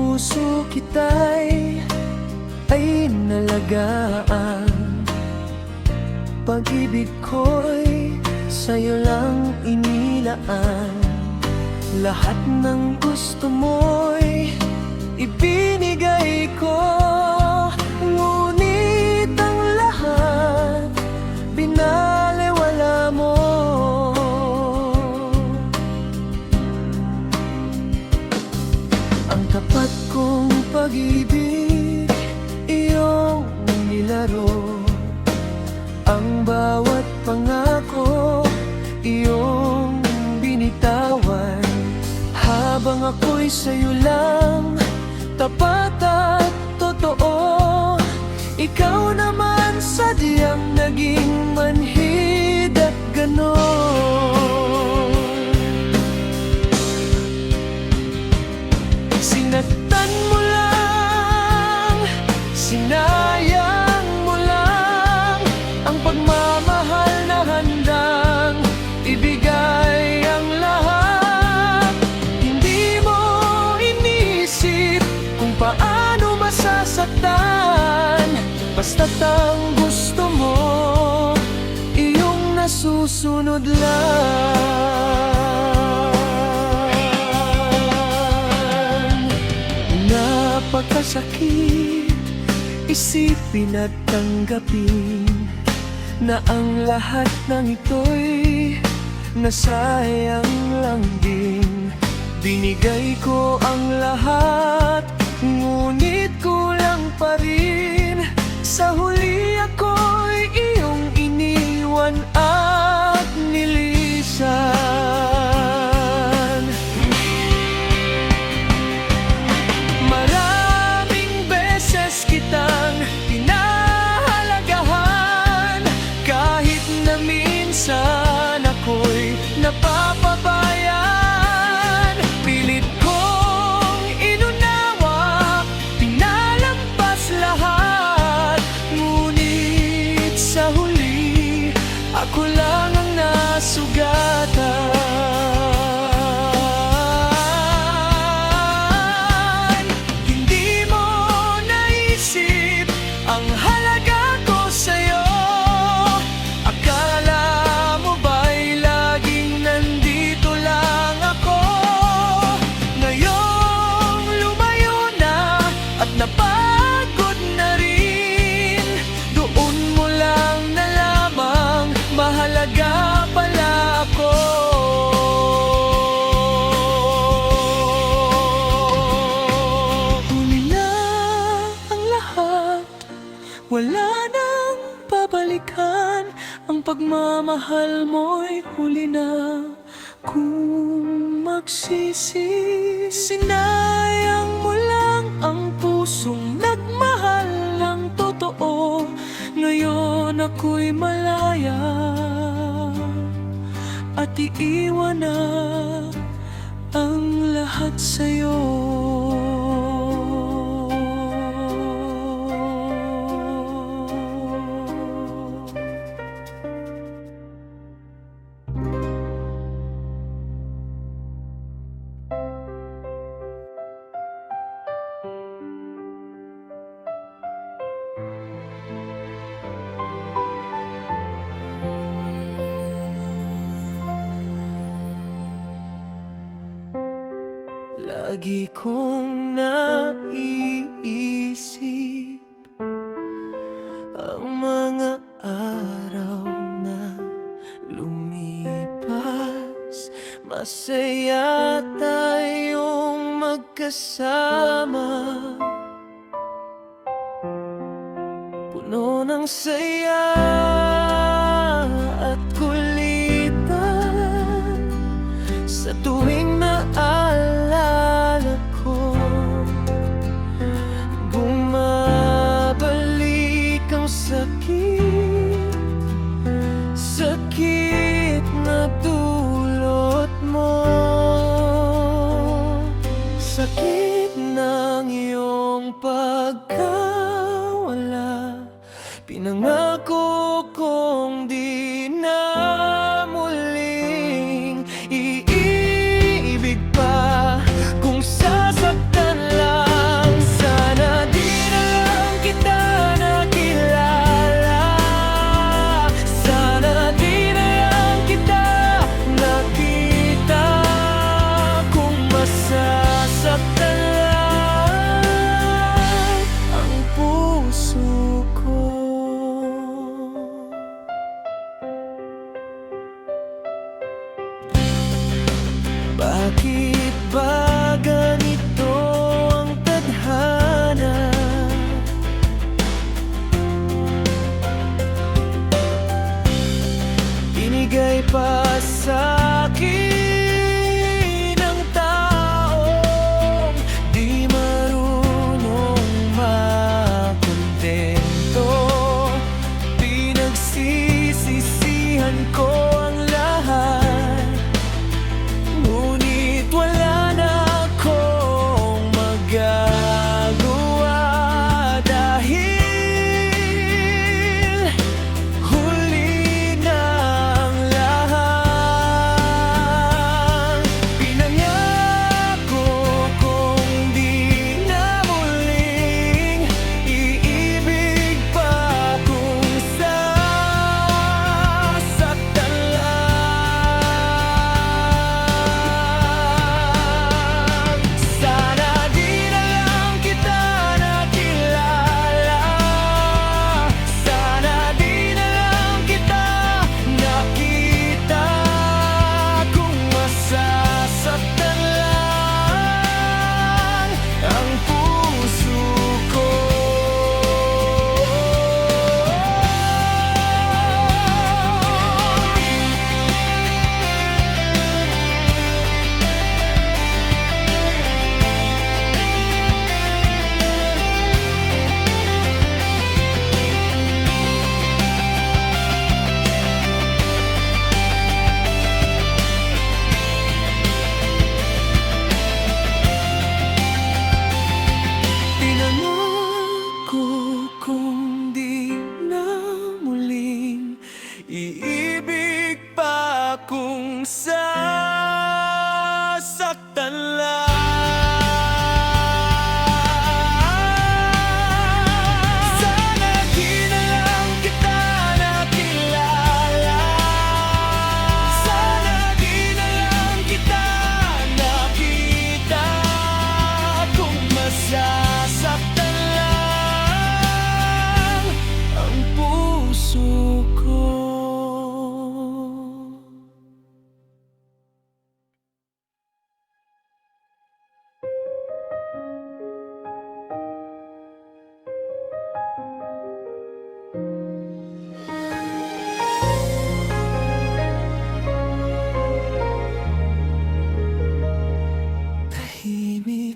puso kita'y nalagaan. Pag-ibig ko'y sa'yo lang inilaan. Lahat ng gusto mo'y ibinigay ko, ngunit ang lahat binaliwala mo. Ang tapat kong pag-ibig iyong nilaro, ang bawat pangako iyong binitawan. Habang ako'y sa'yo lang tapat at totoo, ikaw naman sadyang naging manhid at ganon. Sinaktan mo lang, sinayang mo lang ang pagmamahal na handang ibigay ang lahat. Hindi mo inisip kung paano masasaktan, basta't ang gusto mo iyong nasusunod lang. Napakasakit isipin at tanggapin na ang lahat ng ito'y nasayang lang din. Binigay ko ang lahat, ngunit kulang pa rin. Sa huli ako'y iyong iniwan at nilisan. Maraming beses kitang pinahalagahan, kahit na minsan ako'y napapabayan. Pilit kong inunawa, pinalampas lahat, ngunit sa huli ako lang ang nasugatan. Hindi mo naisip ang halaga ko sa'yo. Akala mo ba'y laging nandito lang ako? Ngayong lumayo na at napagod na rin, doon mo lang nalamang mahalaga pala ako. Huli na ang lahat, wala nang babalikan. Ang pagmamahal mo'y huli na. Kung magsisi, sinayang mo lang ang pusong nagmahal ng totoo. Ngayon ako'y malaya at iiwan na ang lahat sa'yo. Lagi kong naiisip ang mga araw na lumipas. Masaya tayong magkasama, puno ng saya at kulitan. Sa tuwing naalala ko, bumabalik ang sakit, sakit na dulot mo. Sakit ng iyong pagkawala, pinangako kong di na muling iibig pa. Kung sasaktan lang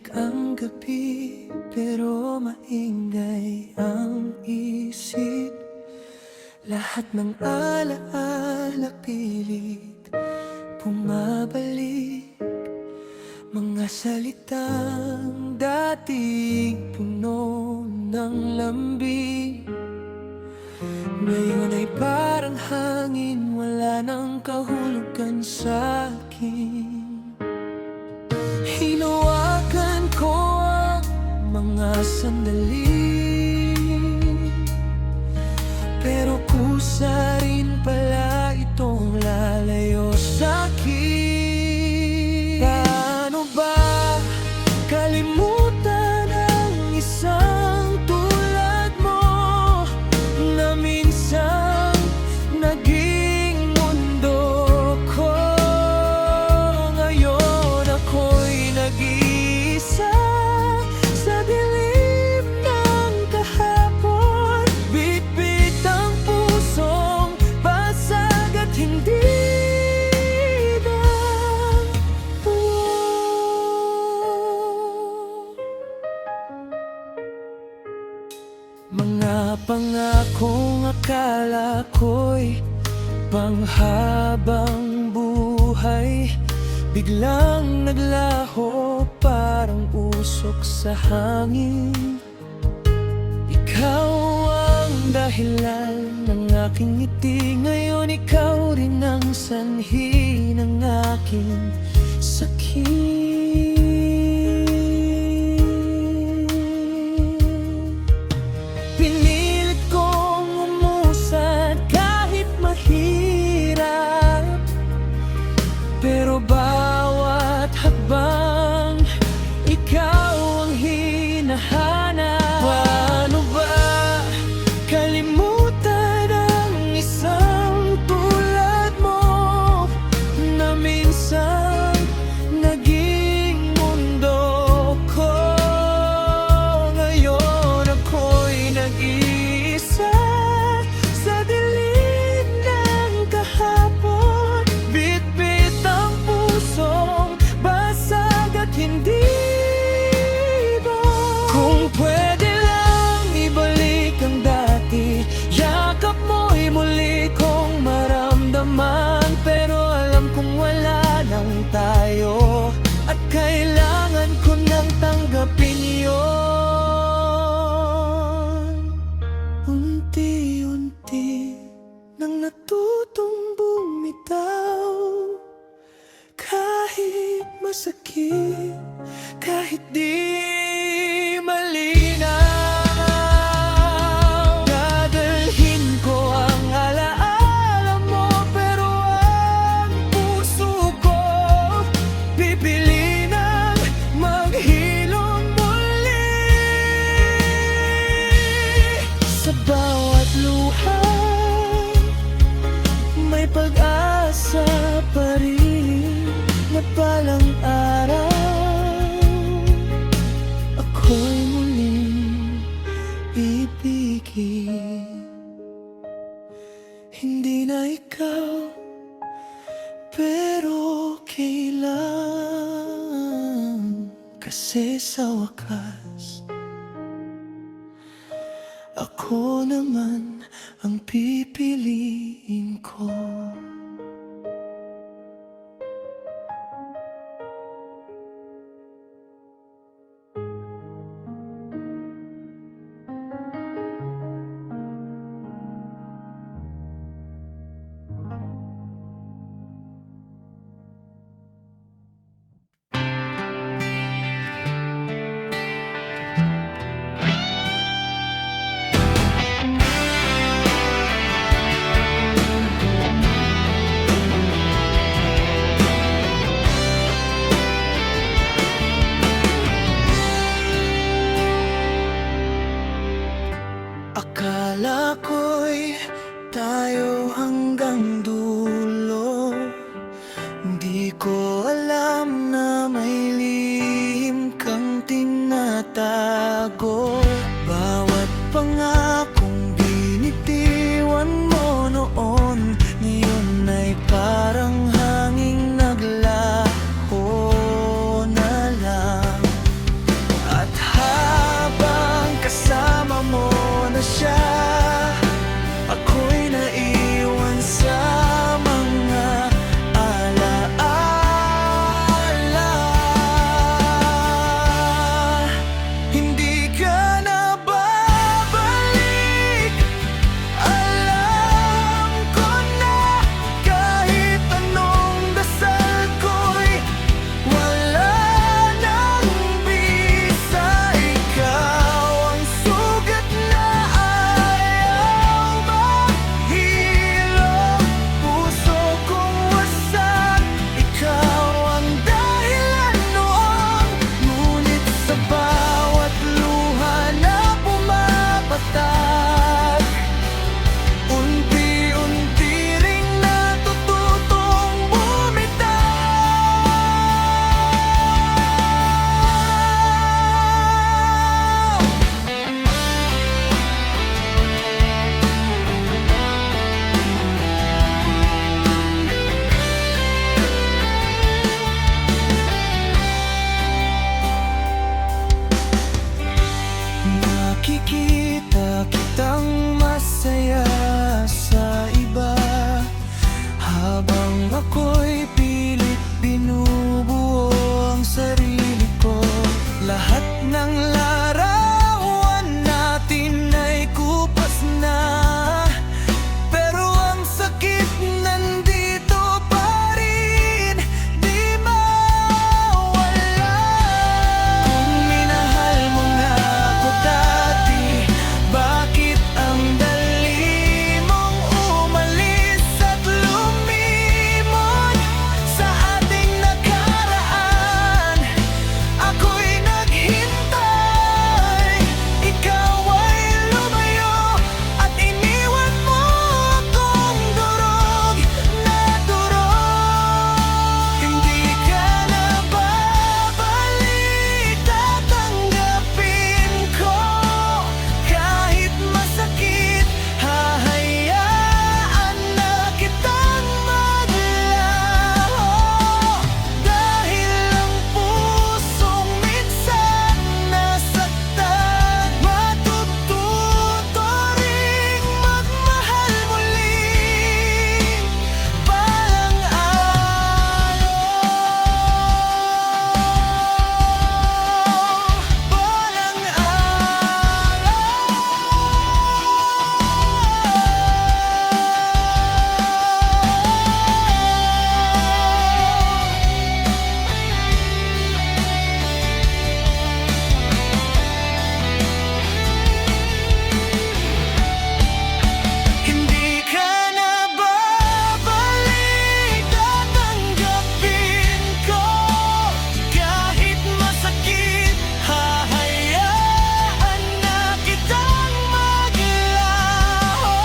Tahimik ang gabi, pero maingay ang isip. Lahat ng alaala pilit bumabalik. Mga salitang dating puno ng lambing, ngayon ay parang hangin, wala nang kahulugan sa'kin. Hinawakan ko ang mga sandali, pero kusa rin pala itong lalayo sa'kin. Paano ba kalimutan ang isang tulad mo, na minsan naging mundo ko? Ngayon ako'y nag-iisa sa dilim ng kahapon. Bitbit ang pusong basag at hindi na mga pangakong akala ko'y panghabang buhay, biglang naglaho parang usok sa hangin. Ikaw ang dahilan ng aking ngiti, ngayon ikaw rin ang sanhi ng aking sakit. Pinilit kong umusad kahit mahirap, pero bawat hakbang ikaw ang hinahanap. Paano ba kalimutan ang isang tulad mo, na minsan naging mundo ko? Ngayon ako'y nag-iisa sa dilim ng kahapon. Bitbit ang pusong basag at hindi ba? Kung pwede lang ibalik ang dati, yakap mo'y muli kong maramdaman. Pero alam kong wala nang tayo, at kailangan ko nang tanggapin yon. Unti-unti nang natutong bumitaw, kahit masakit, kahit di malinaw. Dadalhin ko ang alaala mo, pero ang puso ko pipili nang maghilom muli. Sa bawat luha may pag-asa pa rin, na palang araw ako'y muling ibigin. Hindi na ikaw, pero kailan, kasi sa wakas ako naman ang pipiliin ko. Akala ko'y tayo hanggang dulo, di ko alam na may lihim kang tinatago. Bawat pangakong binitiwan mo noon, ngayon ay parang hanging naglaho na lang. makita kitang masaya sa iba, habang ako'y pilit binubuo ang sarili ko. Lahat ng larawan natin ay kupas na, pero ang sakit nandito pa rin, di mawala. Kung minahal mo nga ako dati, bakit ang dali mong umalis at lumimot sa ating nakaraan? Ako'y naghintay, ikaw ay lumayo at iniwan mo akong durog na durog. Hindi ka na babalik, tatanggapin ko kahit masakit. Hahayaan na kitang maglaho, dahil ang pusong minsan nasaktan, matututo ring magmahal muli balang araw. Balang Hindi ka na babalik, tatanggapin ko kahit masakit. Hahayaan na kitang maglaho,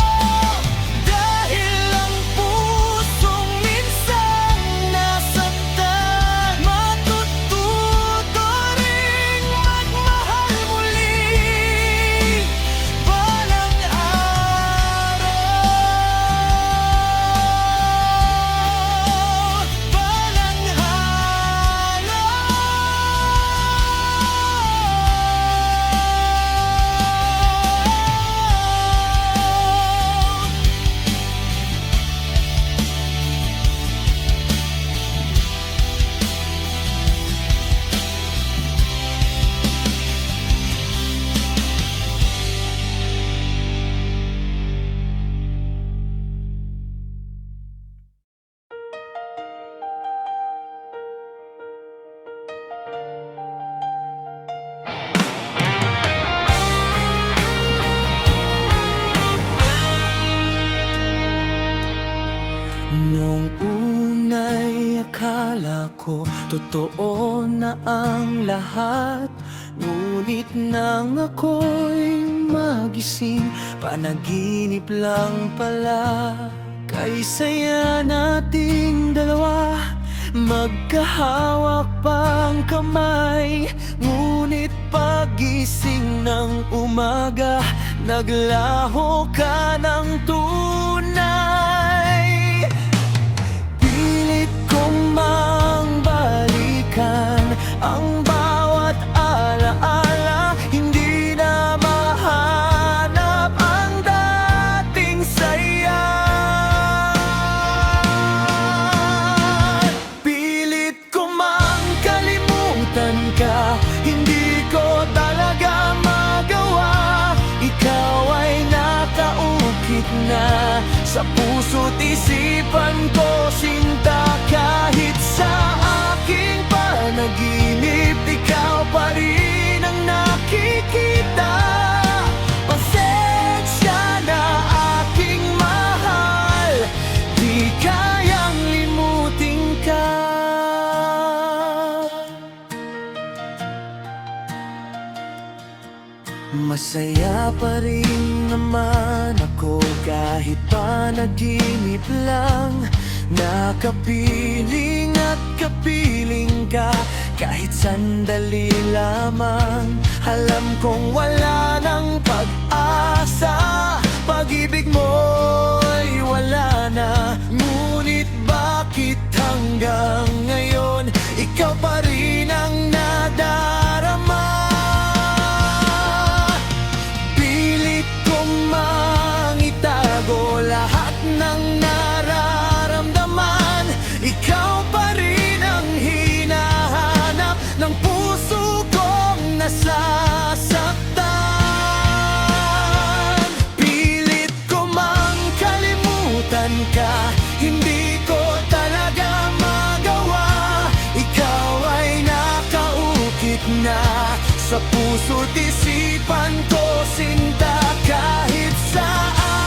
dahil ang pusong minsan nasaktan, matututo ring magmahal muli balang araw. Balang araw. Nung una'y akala ko totoo na ang lahat, ngunit nang ako'y magising, panaginip lang pala. Kay saya nating dalawa, magkahawak pang kamay, ngunit pagising ng umaga, naglaho ka ng tunay. Pilit kong mang balikan ang bawat alaala, hindi na mahanap ang dating saya. Pilit ko mang kalimutan ka, hindi ko talaga magawa. Ikaw ay nakaukit na sa puso't isipan ko, sinta. Kahit sa aking panaginip, ikaw pa rin ang nakikita. Pasensya na aking mahal, di kayang limutin ka. Masaya pa rin naman ako kahit panaginip lang. Nakapiling at kapiling ka kahit sandali lamang. Alam kong wala nang pag-asa, pag-ibig mo'y wala na. Ngunit bakit hanggang ngayon ikaw pa rin ang nadarama? nasasaktan. Pilit ko mang kalimutan ka, hindi ko talaga magawa. Ikaw ay nakaukit na sa puso't isipan ko, sinta. Kahit sa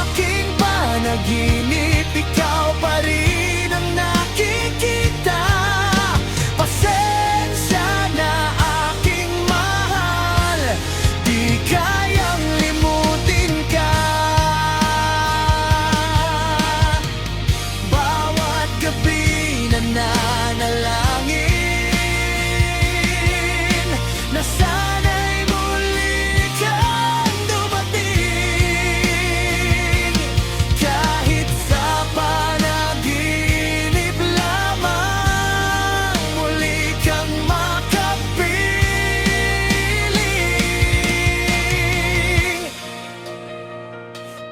aking panaginip, ikaw pa rin ang nakikita. Pasensya na aking mahal, di kayang limutin ka. Bawat gabi nananalangin na sana'y muli kang dumating. Kahit sa panaginip lamang, muli kang makapiling.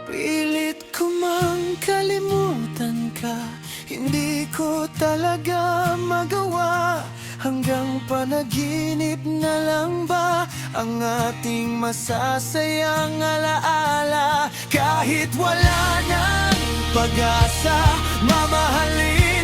Pilit ko mang kalimutan ka, hindi ko talaga magawa. Hanggang panaginip na lang ba ang ating masasayang alaala? Kahit wala nang pag-asa, mamahalin